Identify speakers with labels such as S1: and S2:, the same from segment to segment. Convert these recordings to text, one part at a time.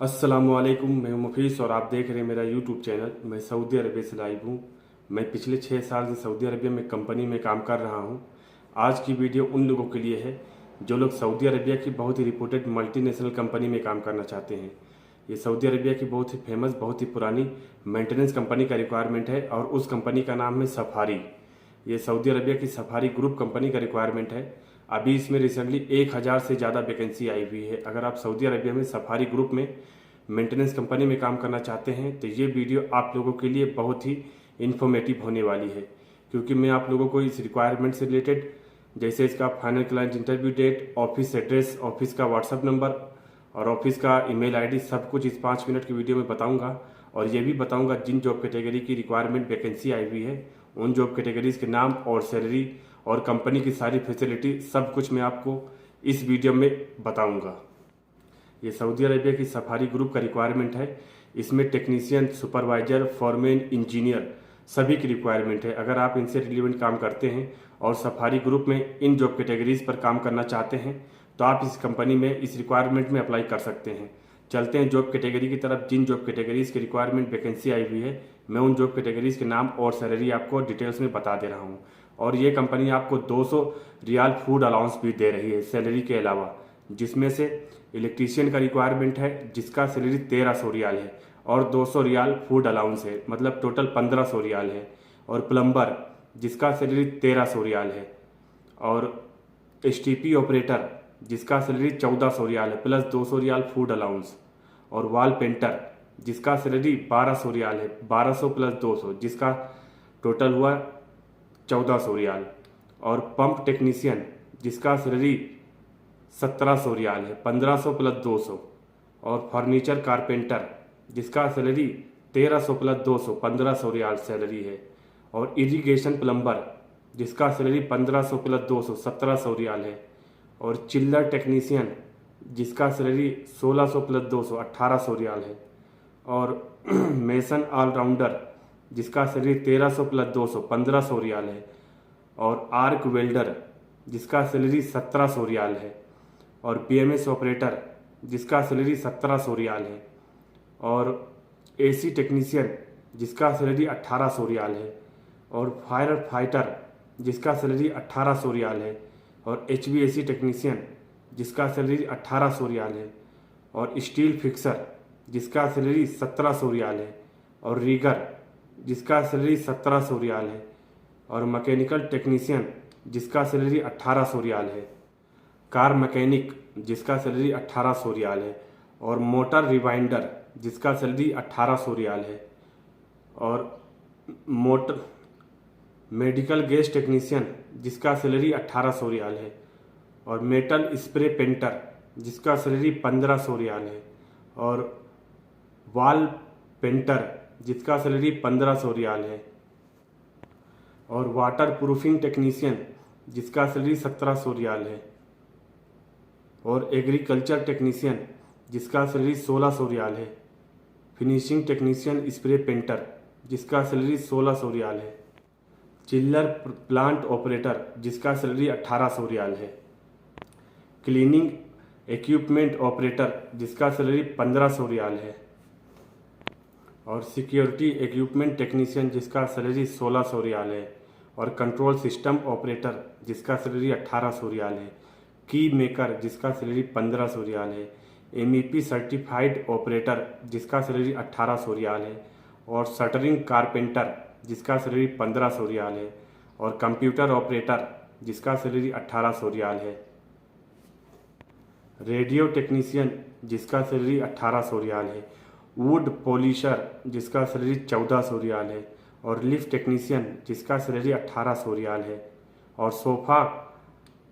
S1: अस्सलामुअलैकुम, मैं हूं मुफीस और आप देख रहे हैं मेरा यूट्यूब चैनल। मैं सऊदी अरबिया से लाइव हूं। मैं पिछले 6 साल से सऊदी अरबिया में कंपनी में काम कर रहा हूं। आज की वीडियो उन लोगों के लिए है जो लोग सऊदी अरबिया की बहुत ही रिपोर्टेड मल्टीनेशनल कंपनी में काम करना चाहते हैं। ये सऊदी अरबिया की बहुत ही फेमस, बहुत ही पुरानी मेंटेनेंस कंपनी का रिक्वायरमेंट है और उस कंपनी का नाम है सफारी। ये सऊदी अरबिया की सफारी ग्रुप कंपनी का रिक्वायरमेंट है। अभी इसमें रिसेंटली 1000 से ज़्यादा वैकेंसी आई हुई है। अगर आप सऊदी अरबिया में सफारी ग्रुप में मेंटेनेंस कंपनी में काम करना चाहते हैं तो ये वीडियो आप लोगों के लिए बहुत ही इन्फॉर्मेटिव होने वाली है, क्योंकि मैं आप लोगों को इस रिक्वायरमेंट से रिलेटेड, जैसे इसका final client interview date, office address, office का व्हाट्सअप नंबर और ऑफिस का ईमेल आईडी, सब कुछ इस 5 मिनट की वीडियो में बताऊंगा। और ये भी बताऊंगा जिन जॉब कैटेगरी की रिक्वायरमेंट वैकेंसी आई हुई है उन जॉब कैटेगरीज के नाम और सैलरी और कंपनी की सारी फैसिलिटी, सब कुछ मैं आपको इस वीडियो में बताऊंगा। ये सऊदी अरेबिया की सफारी ग्रुप का रिक्वायरमेंट है। इसमें टेक्नीशियन, सुपरवाइजर, फॉरमैन, इंजीनियर सभी की रिक्वायरमेंट है। अगर आप इनसे रिलेवेंट काम करते हैं और सफारी ग्रुप में इन जॉब कैटेगरीज पर काम करना चाहते हैं तो आप इस कंपनी में इस रिक्वायरमेंट में अप्लाई कर सकते हैं। चलते हैं जॉब कैटेगरी की तरफ। जिन जॉब कैटेगरीज की रिक्वायरमेंट वैकेंसी आई हुई है मैं उन जॉब कैटेगरीज के नाम और सैलरी आपको डिटेल्स में बता दे रहा हूँ। और ये कंपनी आपको 200 रियाल फूड अलाउंस भी दे रही है सैलरी के अलावा, जिसमें से इलेक्ट्रीशियन का रिक्वायरमेंट है जिसका सैलरी 1300 रियाल है और 200 रियाल फूड अलाउंस है, मतलब टोटल 1500 रियाल है। और प्लम्बर जिसका सैलरी 1300 रियाल है। और एसटीपी ऑपरेटर जिसका सैलरी 1400 रियाल है प्लस 200 रियाल फूड अलाउंस। और वॉल पेंटर जिसका सैलरी 1200 रियाल है, 1200 प्लस 200 जिसका टोटल हुआ 1400 रियाल। और पंप टेक्नीशियन जिसका सैलरी 1700 रियाल है, 1500 प्लस 200। और फर्नीचर कारपेंटर जिसका सैलरी 1300 प्लस 200, 1500 रियाल सैलरी है। और इरिगेशन प्लम्बर जिसका सैलरी 1500 प्लस 200, 1700 रियाल है। और चिल्लर टेक्नीशियन जिसका सैलरी 1600 प्लस 200, 1800 रियाल है। और मेसन ऑलराउंडर जिसका सैलरी 1300 प्लस 200, 1500 रियाल है। और आर्क वेल्डर जिसका सैलरी 1700 रियाल है। और पीएमएस ऑपरेटर जिसका सैलरी 1700 रियाल है। और एसी टेक्नीशियन जिसका सैलरी 1800 रियाल है। और फायर फाइटर जिसका सैलरी 1800 रियाल है। और एचवीएसी टेक्नीशियन जिसका सैलरी 1800 रियाल है। और स्टील फिक्सर जिसका सैलरी 1700 रियाल है। और रीगर जिसका सैलरी 1700 रियाल है। और मैकेनिकल टेक्नीशियन जिसका सैलरी 1800 रियाल है। कार मैकेनिक जिसका सैलरी 1800 रियाल है। और मोटर रिवाइंडर जिसका सैलरी 1800 रियाल है। और मोटर मेडिकल गैस टेक्नीशियन जिसका सैलरी 1800 रियाल है। और मेटल स्प्रे पेंटर जिसका सैलरी 1500 रियाल है। और वॉल पेंटर जिसका सैलरी 1500 रियाल है। और वाटर प्रूफिंग टेक्नीशियन जिसका सैलरी 1700 रियाल है। और एग्रीकल्चर टेक्नीशियन जिसका सैलरी 1600 रियाल है। फिनिशिंग टेक्नीशियन स्प्रे पेंटर जिसका सैलरी 1600 रियाल है। चिल्लर प्लांट ऑपरेटर जिसका सैलरी 1800 रियाल है। क्लीनिंग इक्विपमेंट ऑपरेटर जिसका सैलरी 1500 रियाल है। और सिक्योरिटी इक्विपमेंट टेक्नीशियन जिसका सैलरी 1600 रियाल है। और कंट्रोल सिस्टम ऑपरेटर जिसका सैलरी 1800 रियाल है। की मेकर जिसका सैलरी 1500 रियाल है। एमईपी सर्टिफाइड ऑपरेटर जिसका सैलरी 1800 रियाल है। और शटरिंग कारपेंटर जिसका सैलरी 1500 रियाल है। और कंप्यूटर ऑपरेटर जिसका सैलरी 1800 रियाल है। रेडियो टेक्नीशियन जिसका सैलरी 1800 रियाल है। वुड पॉलिशर जिसका सैलरी 1400 रियाल है। और लिफ्ट टेक्नीशियन जिसका सैलरी 1800 रियाल है। और सोफा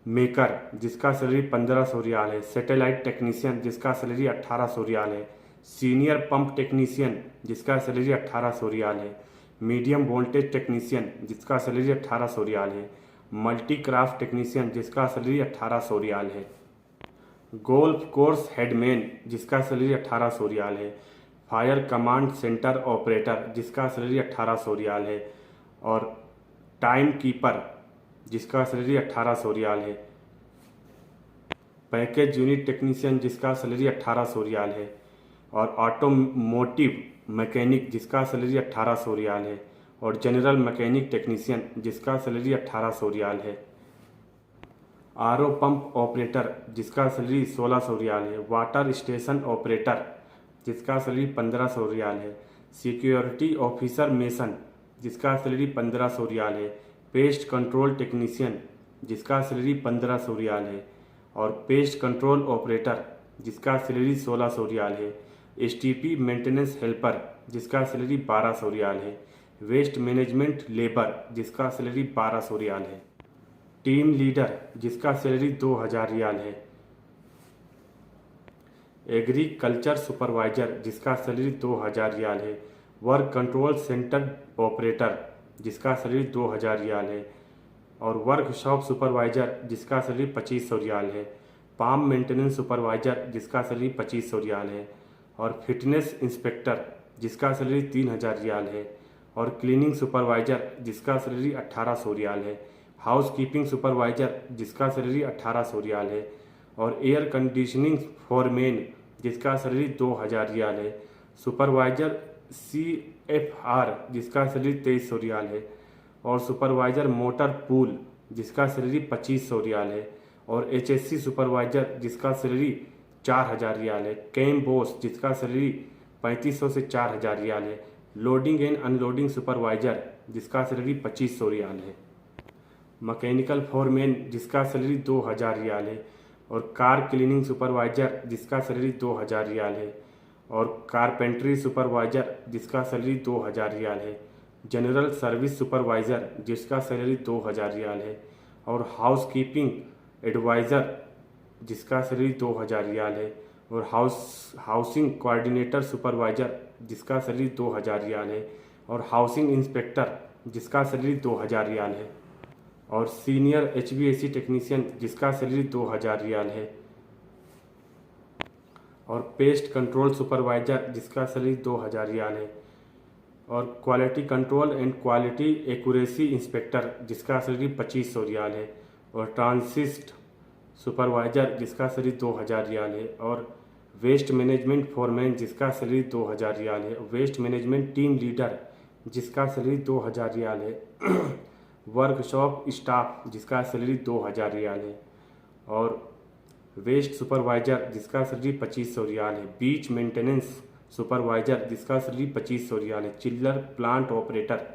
S1: मेकर जिसका सैलरी 1500 रियाल है। सैटेलाइट टेक्नीशियन जिसका सैलरी 1800 रियाल है। सीनियर पंप टेक्नीशियन जिसका सैलरी 1800 रियाल है। मीडियम वोल्टेज टेक्नीशियन जिसका सैलरी 1800 रियाल है। मल्टी क्राफ्ट टेक्नीशियन जिसका सैलरी 1800 रियाल है। गोल्फ कोर्स हेडमैन जिसका सैलरी 1800 रियाल है। फायर कमांड सेंटर ऑपरेटर जिसका सैलरी 1800 रियाल है। और टाइम कीपर जिसका सैलरी 1800 रियाल है। पैकेज यूनिट टेक्नीशियन जिसका सैलरी 1800 रियाल है। और ऑटोमोटिव मैकेनिक जिसका सैलरी 1800 रियाल है, और जनरल मैकेनिक टेक्नीशियन जिसका सैलरी 1800 रियाल है। आरओ पंप ऑपरेटर जिसका सैलरी 1600 रियाल है। वाटर स्टेशन ऑपरेटर जिसका सैलरी 1500 रियाल है। सिक्योरिटी ऑफिसर मेसन जिसका सैलरी 1500 रियाल है। पेस्ट कंट्रोल टेक्नीशियन जिसका सैलरी 1500 रियाल है, और पेस्ट कंट्रोल ऑपरेटर जिसका सैलरी 1600 रियाल है। एसटीपी मेंटेनेंस हेल्पर जिसका सैलरी 1200 रियाल है। वेस्ट मैनेजमेंट लेबर जिसका सैलरी 1200 रियाल है। टीम लीडर जिसका सैलरी 2000 रियाल है। एग्रीकल्चर सुपरवाइजर जिसका सैलरी 2000 रियाल है। वर्क कंट्रोल सेंटर ऑपरेटर जिसका सैलरी 2000 रियाल है, और वर्कशॉप सुपरवाइजर जिसका सैलरी 2500 रियाल है। पाम मेंटेनेंस सुपरवाइजर जिसका सैलरी 2500 रियाल है, और फिटनेस इंस्पेक्टर जिसका सैलरी 3000 रियाल है, और क्लीनिंग सुपरवाइजर जिसका सैलरी 1800 रियाल है। हाउस कीपिंग सुपरवाइजर जिसका सैलरी 1800 रियाल है, और एयर कंडीशनिंग फोरमैन जिसका सैलरी 2000 रियाल है। सुपरवाइजर CFR जिसका सैलरी 2300 रियाल है, और सुपरवाइजर मोटर पूल जिसका सैलरी 2500 रियाल है, और HSC सुपरवाइजर जिसका सैलरी 4000 रियाल है। कैम बॉस जिसका सैलरी 3500 से 4000 रियाल है। लोडिंग एंड अनलोडिंग सुपरवाइजर जिसका सैलरी 2500 रियाल है। मैकेनिकल फोरमैन जिसका सैलरी 2000 रियाल है, और कार क्लीनिंग सुपरवाइजर जिसका सैलरी 2000 रियाल है, और कारपेंट्री सुपरवाइजर जिसका सैलरी 2000 रियाल है। जनरल सर्विस सुपरवाइजर जिसका सैलरी 2000 रियाल है, और हाउस कीपिंग एडवाइज़र जिसका सैलरी 2000 रियाल है, और हाउसिंग कोऑर्डिनेटर सुपरवाइजर जिसका सैलरी 2000 रियाल है, और हाउसिंग इंस्पेक्टर जिसका सैलरी 2000 रियाल है, और सीनियर HVAC टेक्नीशियन जिसका सैलरी 2000 रियाल है, और पेस्ट कंट्रोल सुपरवाइजर जिसका सैलरी 2000 रियाल है, और quality control and quality accuracy inspector जिसका सैलरी 2500 रियाल है, और ट्रांसिस्ट सुपरवाइजर जिसका सैलरी 2000 रियाल है, और वेस्ट मैनेजमेंट फोरमैन जिसका सैलरी 2000 रियाल है। वेस्ट मैनेजमेंट टीम लीडर जिसका सैलरी 2000 रियाल है। वर्कशॉप स्टाफ जिसका सैलरी 2000 रियाल है, और वेस्ट सुपरवाइजर जिसका सैलरी 2500 रियाल है। बीच मेंटेनेंस सुपरवाइजर जिसका सैलरी 2500 रियाल है। चिल्लर प्लांट ऑपरेटर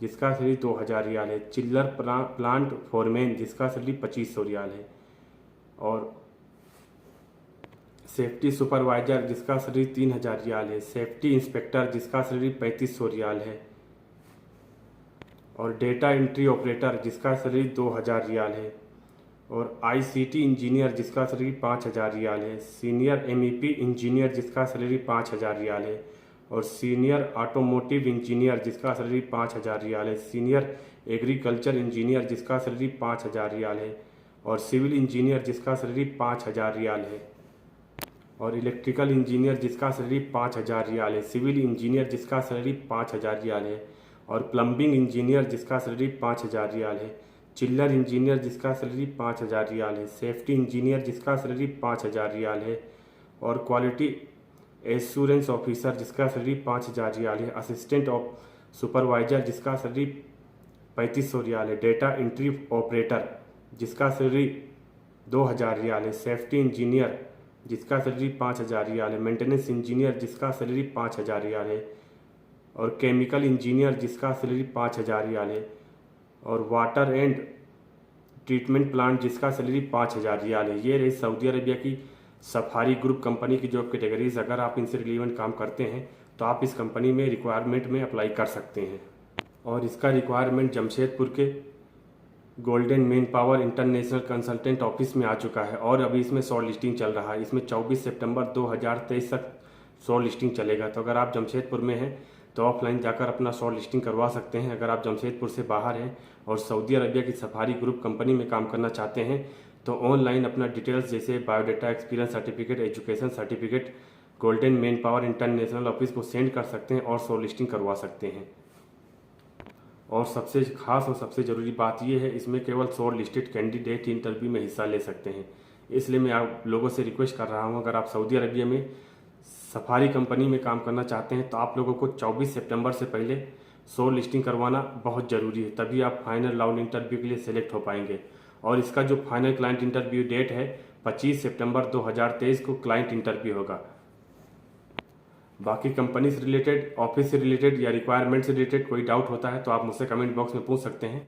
S1: जिसका सैलरी 2000 रियाल है। चिल्लर प्लांट फोरमैन जिसका सैलरी 2500 रियाल है, और सेफ्टी सुपरवाइजर जिसका सैलरी 3000 रियाल है। सेफ्टी इंस्पेक्टर जिसका सैलरी 3500 रियाल है, और डेटा एंट्री ऑपरेटर जिसका सैलरी 2000 रियाल है, और ICT इंजीनियर जिसका सैलरी 5000 रियाल है। सीनियर MEP इंजीनियर जिसका सैलरी 5000 रियाल है, और सीनियर ऑटोमोटिव इंजीनियर जिसका सैलरी 5000 रियाल है। सीनियर एग्रीकल्चर इंजीनियर जिसका सैलरी 5000 रियाल है, और सिविल इंजीनियर जिसका सैलरी 5000 रियाल है, और इलेक्ट्रिकल इंजीनियर जिसका सैलरी 5000 रियाल है। सिविल इंजीनियर जिसका सैलरी 5000 रियाल है, और प्लम्बिंग इंजीनियर जिसका सैलरी 5000 रियाल है। चिल्लर इंजीनियर जिसका सैलरी 5000 रियाल है। सेफ्टी इंजीनियर जिसका सैलरी 5000 रियाल है, और क्वालिटी एश्योरेंस ऑफिसर जिसका सैलरी 5000 रियाल है। असिस्टेंट ऑफ सुपरवाइजर जिसका सैलरी 3500 रियाल है। डेटा एंट्री ऑपरेटर जिसका सैलरी 2000 रियाल है। सेफ्टी इंजीनियर जिसका सैलरी 5000 रियाल है। मेंटेनेंस इंजीनियर जिसका सैलरी 5000 रियाल है, और केमिकल इंजीनियर जिसका सैलरी 5000 रियाल है, और वाटर एंड ट्रीटमेंट प्लांट जिसका सैलरी 5000 रियाल है। ये रही सऊदी अरबिया की सफारी ग्रुप कंपनी की जॉब कैटेगरीज। अगर आप इनसे रिलेवेंट काम करते हैं तो आप इस कंपनी में रिक्वायरमेंट में अप्लाई कर सकते हैं, और इसका रिक्वायरमेंट जमशेदपुर के golden man power international consultant office में आ चुका है, और अभी इसमें शॉर्ट लिस्टिंग चल रहा है। इसमें 24 सितंबर 2023 तक शॉर्ट लिस्टिंग चलेगा। तो अगर आप जमशेदपुर में हैं तो ऑफलाइन जाकर अपना शॉर्ट लिस्टिंग करवा सकते हैं। अगर आप जमशेदपुर से बाहर हैं और सऊदी अरबिया की सफारी ग्रुप कंपनी में काम करना चाहते हैं तो ऑनलाइन अपना डिटेल्स जैसे biodata, experience certificate, education certificate golden man power international office को सेंड कर सकते हैं और शॉर्ट लिस्टिंग करवा सकते हैं। और सबसे खास और सबसे ज़रूरी बात यह है, इसमें केवल शॉर्ट लिस्टेड कैंडिडेट इंटरव्यू में हिस्सा ले सकते हैं। इसलिए मैं आप लोगों से रिक्वेस्ट कर रहा हूं, अगर आप सऊदी अरबिया में सफारी कंपनी में काम करना चाहते हैं तो आप लोगों को 24 सितंबर से पहले शॉर्ट लिस्टिंग करवाना बहुत ज़रूरी है, तभी आप फाइनल राउंड इंटरव्यू के लिए सेलेक्ट हो पाएंगे। और इसका जो फाइनल क्लाइंट इंटरव्यू डेट है 25 सितंबर 2023 को क्लाइंट इंटरव्यू होगा। बाकी कंपनी से रिलेटेड, ऑफिस से रिलेटेड या रिक्वायरमेंट से रिलेटेड कोई डाउट होता है तो आप मुझसे कमेंट बॉक्स में पूछ सकते हैं।